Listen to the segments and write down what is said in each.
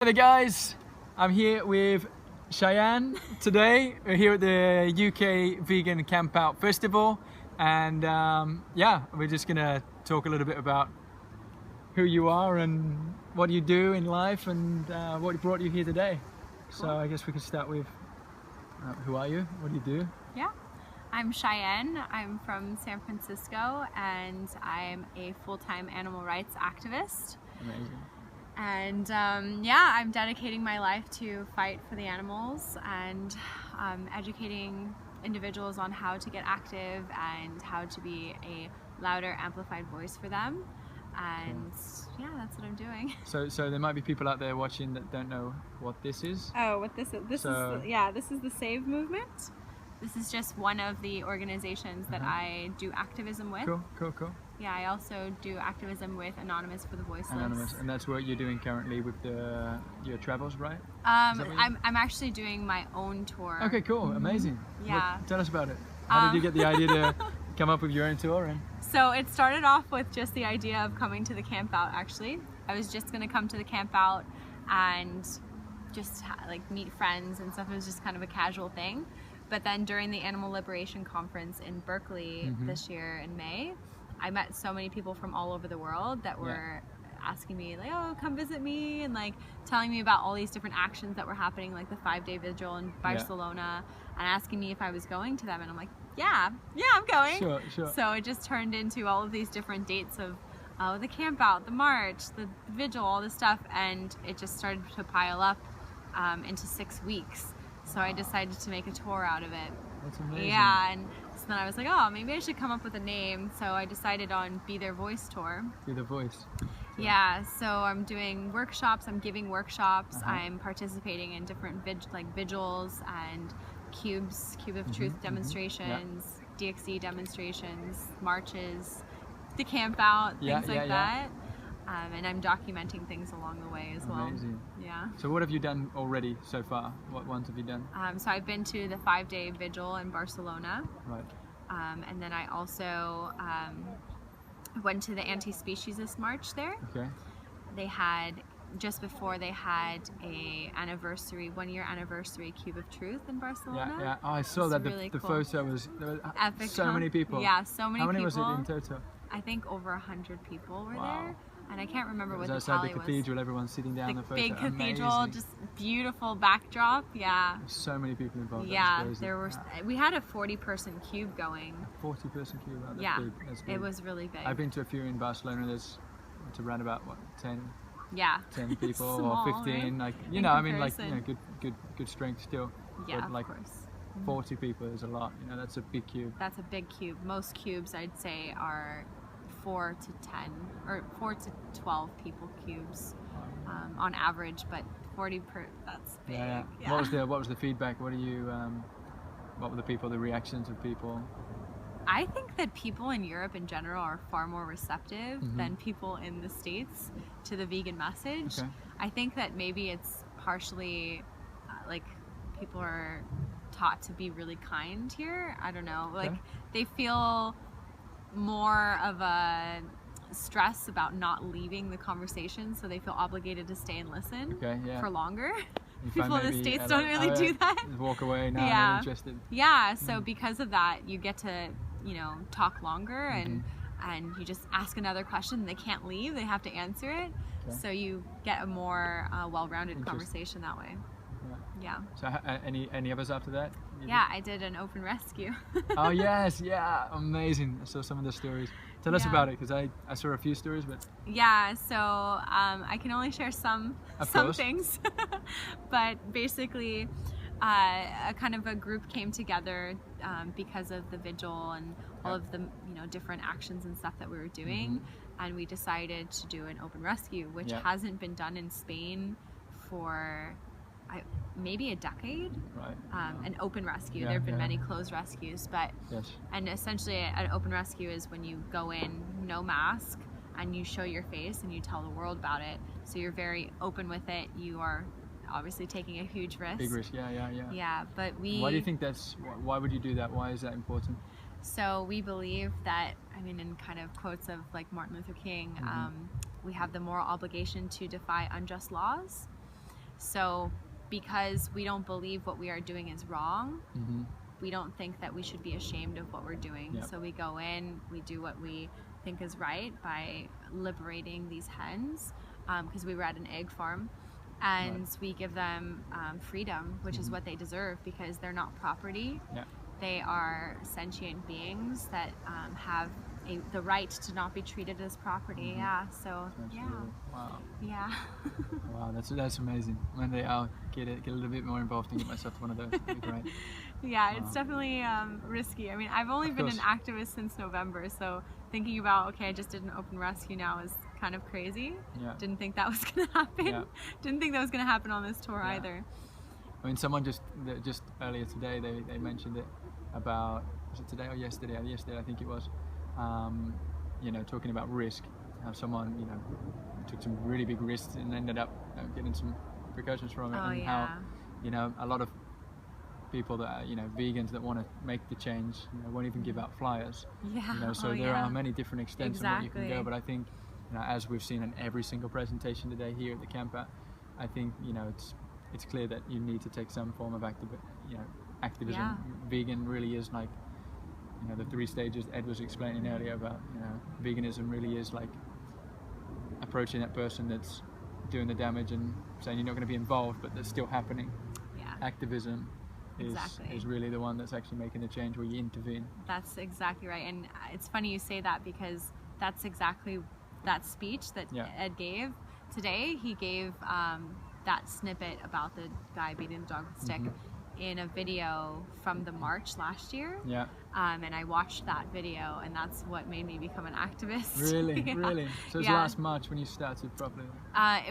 G'day guys, I'm here with Cheyenne today. We're here at the UK Vegan Camp Out Festival, and yeah, we're just gonna talk a little bit about who you are and what you do in life and what brought you here today. Cool. So I guess we could start with who are you? What do you do? Yeah, I'm Cheyenne. I'm from San Francisco and I'm a full-time animal rights activist. Amazing. And yeah, I'm dedicating my life to fight for the animals and educating individuals on how to get active and how to be a louder, amplified voice for them. And yeah, that's what I'm doing. So there might be people out there watching that don't know what this is. Oh, what this is? This is the Save movement. This is just one of the organizations that I do activism with. Cool. Yeah, I also do activism with Anonymous for the Voiceless. Anonymous, and that's what you're doing currently with your travels, right? I'm actually doing my own tour. Okay, cool, amazing. Yeah. Tell us about it. How did you get the idea to come up with your own tour? And so it started off with just the idea of coming to the camp out. Actually, I was just gonna come to the camp out and just like meet friends and stuff. It was just kind of a casual thing. But then during the Animal Liberation Conference in Berkeley this year in May, I met so many people from all over the world that were asking me like, oh, come visit me, and like telling me about all these different actions that were happening, like the 5-day vigil in Barcelona, and asking me if I was going to them. And I'm like, yeah, I'm going. Sure. So it just turned into all of these different dates of the camp out, the march, the vigil, all this stuff, and it just started to pile up into 6 weeks. So I decided to make a tour out of it. That's amazing. Yeah, and so then I was like, oh, maybe I should come up with a name. So I decided on Be Their Voice Tour. Be the voice. Yeah, so I'm doing workshops, I'm giving workshops, I'm participating in different vigils and Cube of Truth demonstrations, DXE demonstrations, marches, the camp out, things like that. And I'm documenting things along the way as well. Amazing. Yeah. So what have you done already so far? What ones have you done? So I've been to the 5-day vigil in Barcelona. Right. And then I also went to the anti-speciesist march there. Okay. They had, just before they had a 1-year anniversary Cube of Truth in Barcelona. Yeah. Oh, I saw that. Really the cool. photo was, there was Epic, so many people. Yeah, so many people. How many was it in total? I think over 100 people were Wow. there. And I can't remember what the outside tally the cathedral, everyone's sitting down the the photo. big cathedral, Amazing. just beautiful backdrop. Yeah. So many people involved. Yeah, That was crazy. there were. We had a 40-person cube going. 40-person queue. Wow, that's Yeah, big. That's big. it was really big. I've been to a few in Barcelona. There's around about 10 people Small, or 15. right? Like In I mean, like comparison. good strength still. Yeah, But like of course. 40 people is a lot. That's a big cube. That's a big cube. Most cubes, I'd say, are 4 to 10 or 4 to 12 people cubes on average, but 40 per, that's big. Yeah. What was the feedback? What were the reactions of people? I think that people in Europe in general are far more receptive than people in the States to the vegan message. Okay. I think that maybe it's partially like people are taught to be really kind here. I don't know. Like they feel more of a stress about not leaving the conversation, so they feel obligated to stay and listen for longer. People in the States don't really do that. Walk away now. I'm not interested. Yeah, so because of that, you get to talk longer and you just ask another question. They can't leave; they have to answer it. So you get a more well-rounded conversation that way. Yeah. So any others after that? I did an open rescue. Oh yes, amazing. I saw some of the stories. Tell us about it, because I saw a few stories, but yeah. So I can only share some things, but basically, a kind of a group came together because of the vigil and all of the different actions and stuff that we were doing, and we decided to do an open rescue, which hasn't been done in Spain for maybe a decade. Right. An open rescue. There have been many closed rescues, but and essentially an open rescue is when you go in no mask and you show your face and you tell the world about it. So you're very open with it. You are obviously taking a huge risk. Big risk. Yeah, but why do you think why would you do that? Why is that important? So we believe that, in kind of quotes of like Martin Luther King, we have the moral obligation to defy unjust laws. So because we don't believe what we are doing is wrong, Mm-hmm. we don't think that we should be ashamed of what we're doing. Yep. So we go in, we do what we think is right by liberating these hens, because we were at an egg farm, and Right. we give them freedom, which is what they deserve, because they're not property. Yeah. They are sentient beings that have the right to not be treated as property. Mm-hmm. Yeah. So Absolutely. Wow. yeah. Wow, that's amazing. One day I'll get a little bit more involved and get myself to one of those. That'd be great. Yeah, it's Wow. definitely risky. I mean, I've only Of been an course. activist since November, so thinking about, okay, I just did an open rescue now is kind of crazy. Yeah. Didn't think that was gonna happen. Yeah. Didn't think that was gonna happen on this tour Yeah. either. I mean, someone just earlier today they mentioned it about, was it today or yesterday? Yesterday I think it was. You know, talking about risk. How someone, you know, took some really big risks and ended up getting some repercussions from it, Oh, and yeah. how, you know, a lot of people that are, you know, vegans that want to make the change, you know, won't even give out flyers. Yeah. You know, so oh, there yeah. are many different extents on what you can go, Exactly. but I think, you know, as we've seen in every single presentation today here at the camp out, I think, you know, it's clear that you need to take some form of activism. Yeah. Vegan really is like, you know, the 3 stages Ed was explaining earlier about, you know, veganism really is like approaching that person that's doing the damage and saying you're not going to be involved, but that's still happening. Yeah. Activism Exactly. is really the one that's actually making the change, where you intervene. That's exactly right. And it's funny you say that, because that's exactly that speech that Yeah. Ed gave today. He gave that snippet about the guy beating the dog with a stick in a video from the March last year. Yeah. And I watched that video, and that's what made me become an activist. Really, Yeah. really. So it was Yeah. last March when you started properly.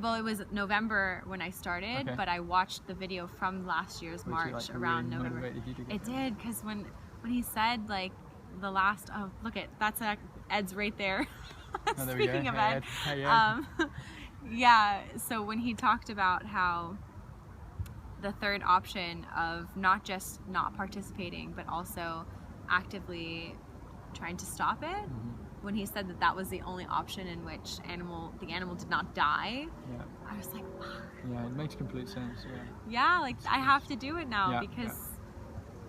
Well, it was November when I started, Okay. but I watched the video from last year's Which, March like, around really November. motivated you to get It there. did, because when he said, like, the last, oh, look at, that's Ed's right there. Oh, there we go. Speaking of Hey, Ed. Ed. Hey, Ed. Yeah, so when he talked about how the third option of not just not participating, but also actively trying to stop it, when he said that that was the only option in which the animal did not die, Yeah. I was like, fuck. Yeah, it makes complete sense. Yeah. Yeah, like I have to do it now, Yeah, because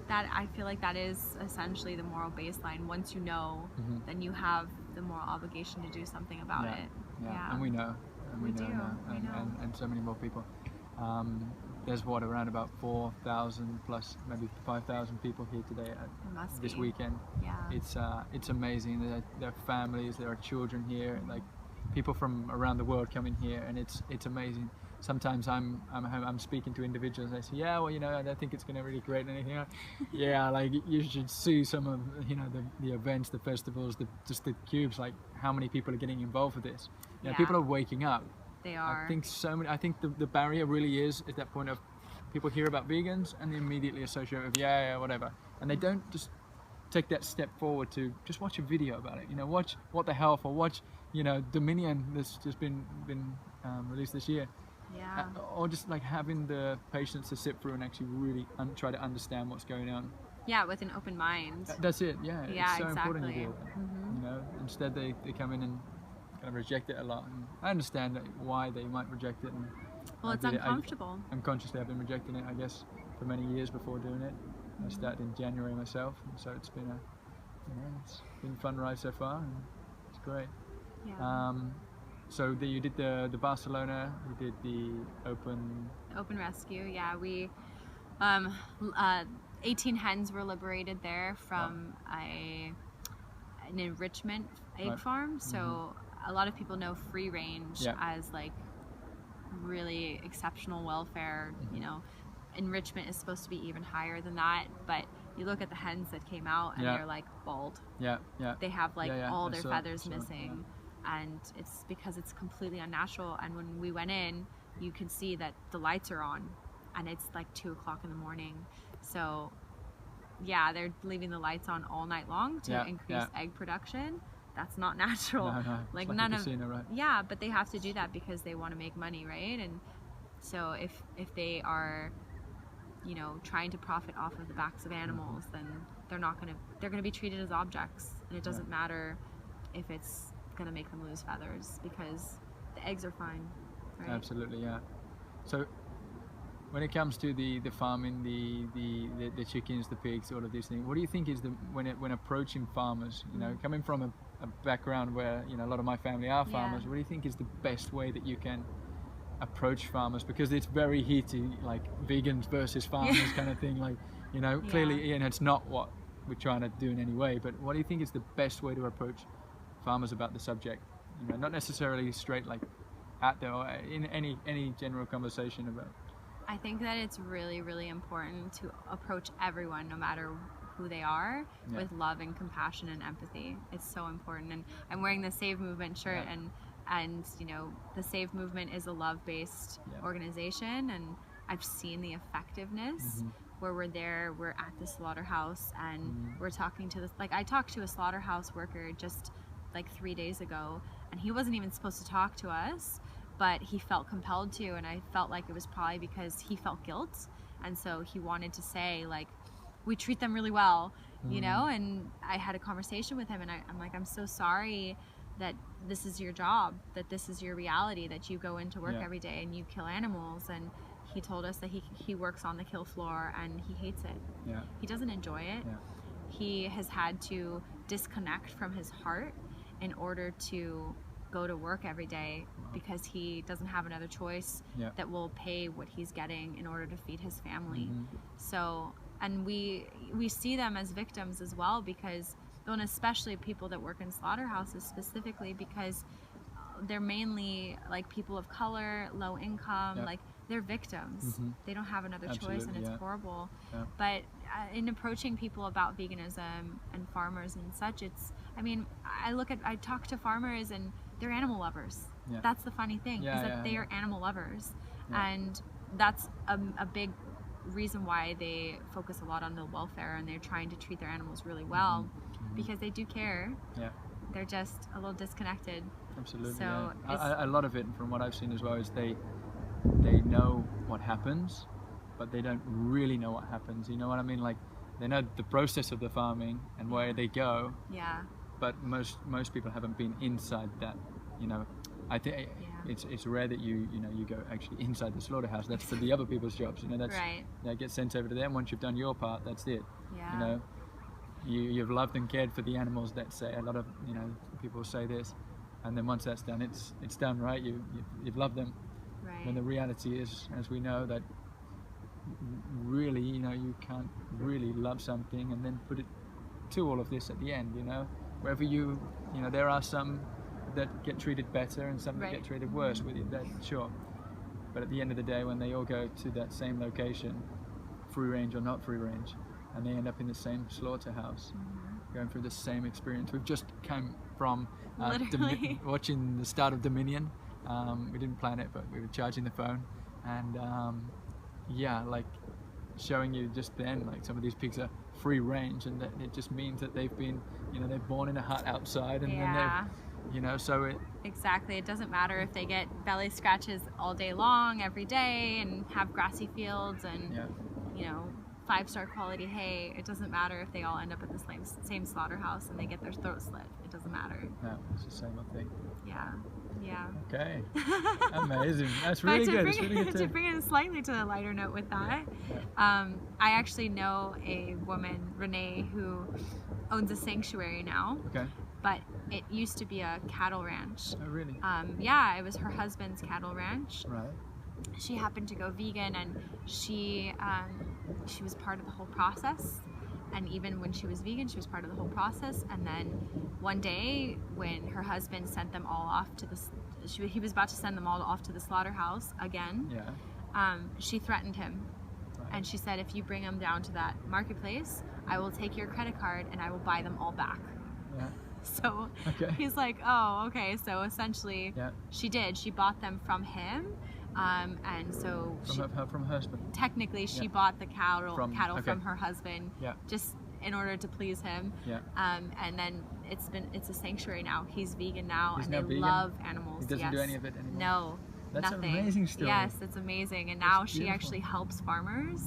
that, I feel like that is essentially the moral baseline. Once you know, then you have the moral obligation to do something about Yeah. it. Yeah. And we know. And we, We know do, now. we know. And so many more people. There's around about 4,000 plus maybe 5,000 people here today It must this be. weekend. Yeah. It's amazing. There are families, there are children here, like people from around the world coming here, and it's amazing. Sometimes I'm speaking to individuals, and they say, yeah, well, you know, I don't think it's going to really create anything. Yeah, like you should see some of, you know, the events, the festivals, just the cubes, like how many people are getting involved with this. You know, Yeah. people are waking up. They are. I think the barrier really is at that point of people hear about vegans and they immediately associate with yeah, whatever, and they don't just take that step forward to just watch a video about it. You know, watch What the Health, or watch, you know, Dominion that's just been released this year. Yeah. Or just like having the patience to sit through and actually really try to understand what's going on. Yeah, with an open mind. That's it. Yeah, Yeah, it's so important to exactly. do that. You know, instead they come in and kind of reject it a lot. And I understand why they might reject it. And Well, I it's did it. uncomfortable. Unconsciously, I've been rejecting it, I guess, for many years before doing it. I started in January myself, and so it's been it's been a fun ride so far, and it's great. Yeah. So you did the Barcelona, you did the Open rescue. Yeah, we 18 hens were liberated there from an enrichment egg Right. farm. So a lot of people know free range Yeah. as like really exceptional welfare. You know, enrichment is supposed to be even higher than that, but you look at the hens that came out and Yeah. they're like bald. Yeah. They have like all I their saw- feathers saw, missing, and it's because it's completely unnatural. And when we went in, you could see that the lights are on, and it's like 2 o'clock in the morning. So yeah, they're leaving the lights on all night long to Yeah, increase yeah. egg production. That's not natural. No, Like it's none a of casino, right? yeah, but they have to do that because they want to make money, right? And so if they are, you know, trying to profit off of the backs of animals, then they're gonna be treated as objects, and it doesn't matter if it's gonna make them lose feathers, because the eggs are fine, right? Absolutely, yeah. So when it comes to the farming, the chickens, the pigs, all of these things, what do you think is when approaching farmers, you know, coming from a background where, you know, a lot of my family are farmers, what do you think is the best way that you can approach farmers? Because it's very heated, like vegans versus farmers kind of thing, like, you know, clearly, and it's not what we're trying to do in any way, but what do you think is the best way to approach farmers about the subject? You know, not necessarily straight like out there, or in any general conversation about. I think that it's really, really important to approach everyone, no matter who they are, with love and compassion and empathy. It's so important. And I'm wearing the Save Movement shirt, and you know, the Save Movement is a love-based organization, and I've seen the effectiveness where we're at the slaughterhouse, and we're talking to I talked to a slaughterhouse worker just like 3 days ago, and he wasn't even supposed to talk to us, but he felt compelled to, and I felt like it was probably because he felt guilt, and so he wanted to say, like, we treat them really well, you know. And I had a conversation with him, and I'm like, I'm so sorry that this is your job, that this is your reality, that you go into work every day and you kill animals. And he told us that he works on the kill floor and he hates it. He doesn't enjoy it. He has had to disconnect from his heart in order to go to work every day, because he doesn't have another choice that will pay what he's getting in order to feed his family. So, and we see them as victims as well, because, and especially people that work in slaughterhouses specifically, because they're mainly like people of color, low income, like they're victims. They don't have another choice, and it's horrible. But in approaching people about veganism and farmers and such, it's, I mean, I talk to farmers and they're animal lovers. That's the funny thing, is that they are animal lovers. And that's a big reason why they focus a lot on the welfare, and they're trying to treat their animals really well, because they do care. They're just a little disconnected. Absolutely. So a lot of it, from what I've seen as well, is they know what happens, but they don't really know what happens. You know what I mean? Like, they know the process of the farming and where they go. But most people haven't been inside that. You know, I think it's rare that you go actually inside the slaughterhouse. That's for the other people's jobs. You know, that's that gets sent over to them. Once you've done your part, that's it. You know, you've loved and cared for the animals. That say a lot of, you know, people say this, and then once that's done, it's done, right? You've loved them. When the reality is, as we know, that really, you know, you can't really love something and then put it to all of this at the end. You know, wherever you know, there are some that get treated better and some that get treated worse with it, that's sure. But at the end of the day, when they all go to that same location, free range or not free range, and they end up in the same slaughterhouse, going through the same experience. We've just come from watching the start of Dominion. We didn't plan it, but we were charging the phone, and like showing you just then, like, some of these pigs are free range, and that it just means that they've been, you know, they're born in a hut outside, and then they've, you know, so it exactly, it doesn't matter if they get belly scratches all day long every day and have grassy fields and you know, 5-star quality hay. It doesn't matter if they all end up at the same slaughterhouse and they get their throat slit. It doesn't matter. No, it's the same old thing. Okay. Amazing. That's really good. It's really good to bring it slightly to a lighter note with that. I actually know a woman, Renee, who owns a sanctuary now. But it used to be a cattle ranch. Oh, really? It was her husband's cattle ranch. Right. She happened to go vegan, and she was part of the whole process. And even when she was vegan, she was part of the whole process. And then one day, when her husband sent them all off to he was about to send them all off to the slaughterhouse again. She threatened him, and she said, "If you bring them down to that marketplace, I will take your credit card and I will buy them all back." So he's like, "Oh, okay." So essentially, she did. She bought them from him. And so from her husband. Technically, she bought the cattle from her husband, just in order to please him. And then it's a sanctuary now. He's vegan now, and they love animals. He doesn't do any of it anymore. No, that's nothing. An amazing story. Yes, it's amazing. And now she actually helps farmers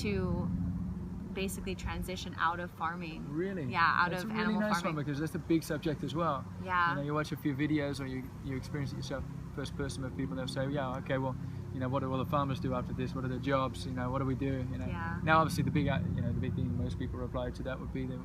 to basically transition out of farming. Really? Yeah, out of animal farming. That's a really nice one, because that's a big subject as well. Yeah. You know, you watch a few videos or you experience it yourself, first person with people, they'll say, yeah, okay, well, you know, what do all the farmers do after this? What are their jobs? You know, what do we do? You know. Yeah. Now, obviously, the big thing most people reply to that would be that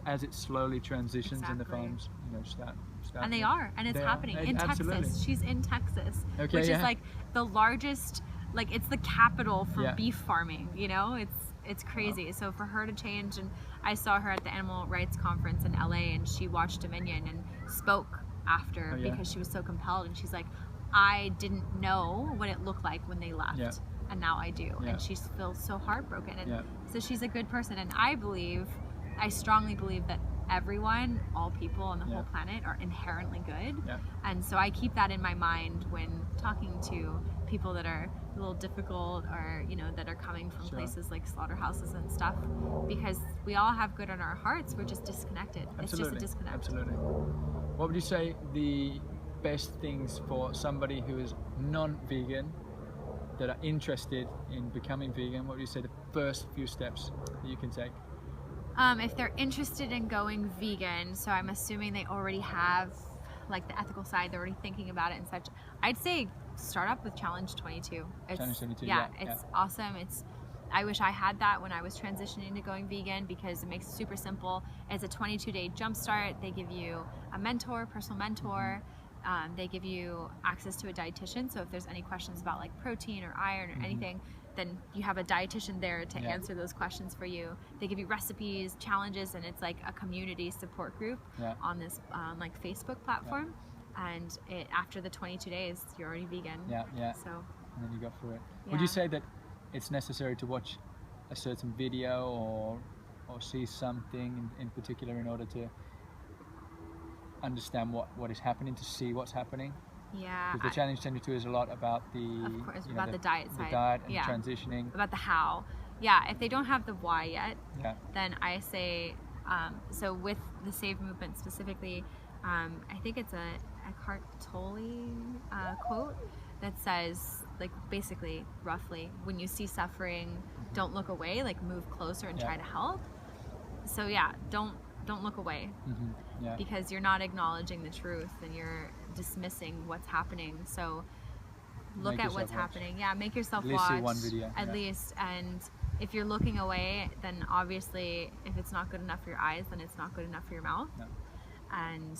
as it slowly transitions and the farms, you know, start. And they are, and it's happening in Texas. She's in Texas, which is like the largest, like it's the capital for beef farming. You know, it's crazy. Wow. So for her to change, and I saw her at the animal rights conference in LA, and she watched Dominion and spoke after because she was so compelled, and she's like, I didn't know what it looked like when they left, and now I do, and she feels so heartbroken, and so she's a good person, and I strongly believe that everyone, all people on the whole planet are inherently good, and so I keep that in my mind when talking to people that are a little difficult, or you know, that are coming from places like slaughterhouses and stuff, because we all have good in our hearts, we're just disconnected. It's just a disconnect. Absolutely. What would you say the best things for somebody who is non-vegan that are interested in becoming vegan? What would you say the first few steps that you can take? If they're interested in going vegan, so I'm assuming they already have like the ethical side, they're already thinking about it and such, I'd say start up with Challenge 22. Challenge 22, it's awesome. I wish I had that when I was transitioning to going vegan, because it makes it super simple. It's a 22-day jumpstart. They give you a mentor, personal mentor. They give you access to a dietitian, so if there's any questions about like protein or iron or anything, then you have a dietitian there to answer those questions for you. They give you recipes, challenges, and it's like a community support group on this like Facebook platform. And after the 22 days, you're already vegan. So, and then you go through it. Would you say that it's necessary to watch a certain video or see something in particular in order to understand what is happening, to see what's happening? Yeah. Because the Challenge 22 is a lot about of course, about the diet side. The diet and transitioning. About the how. Yeah, if they don't have the why yet, then I say, so with the Save movement specifically, I think it's a Eckhart Tolle quote that says, like, basically, roughly, when you see suffering, don't look away, like move closer and try to help. So yeah, don't look away, because you're not acknowledging the truth and you're dismissing what's happening. So look at what's happening. Yeah, make yourself watch. At least see one video. At least, and if you're looking away, then obviously if it's not good enough for your eyes, then it's not good enough for your mouth. And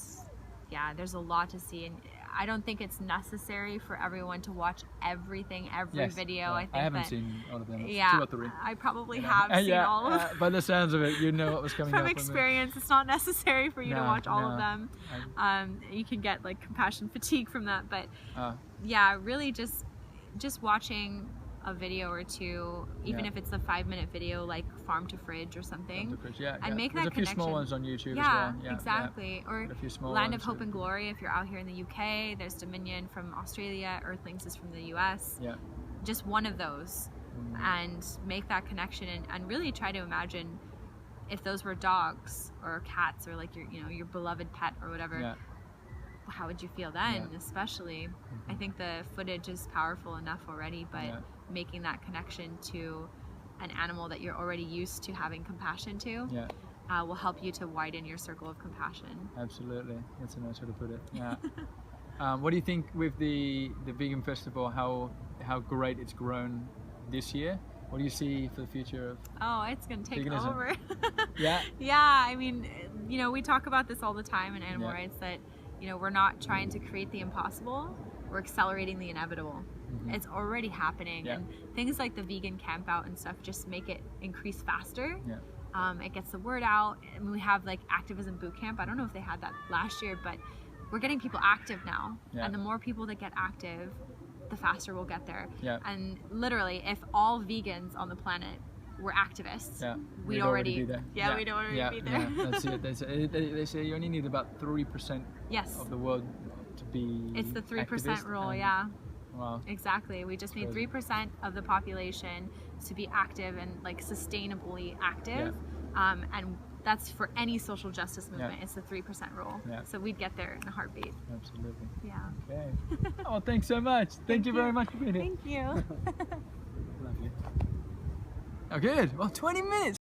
yeah, there's a lot to see, and I don't think it's necessary for everyone to watch everything, every video. I think I haven't seen all of them. It's 2 or 3. I probably have seen all of them. By the sounds of it, you know what was coming from experience. It's not necessary for you to watch all of them. You can get like compassion fatigue from that, but yeah, really just watching a video or two, even if it's a 5-minute video like Farm to Fridge or something, and make that connection. There's a few small ones on YouTube as well. Yeah, exactly. Or a few small Land ones of Hope and Glory if you're out here in the UK. There's Dominion from Australia. Earthlings is from the US. Just one of those, and make that connection, and really try to imagine if those were dogs or cats or like your beloved pet or whatever. How would you feel then? Especially, I think the footage is powerful enough already, but making that connection to an animal that you're already used to having compassion to will help you to widen your circle of compassion. Absolutely, that's a nice way to put it. What do you think with the vegan festival? How great it's grown this year? What do you see for the future of it's gonna take veganism? Over. Yeah, I mean, we talk about this all the time in animal rights, that we're not trying to create the impossible, we're accelerating the inevitable. It's already happening, and things like the vegan camp out and stuff just make it increase faster. It gets the word out, and we have like Activism boot camp. I don't know if they had that last year, but we're getting people active now, and the more people that get active, the faster we'll get there. And literally, if all vegans on the planet were activists, we'd already be there. We'd already be there. That's it. They say you only need about 3% of the world to be. It's the 3% rule. Wow. Exactly. We just need 3% of the population to be active and like sustainably active, and that's for any social justice movement. It's the 3% rule. So we'd get there in a heartbeat. Absolutely. Okay. Oh, thanks so much. Thank you very much for being here. Thank you. Lovely. Oh, good. Well, 20 minutes.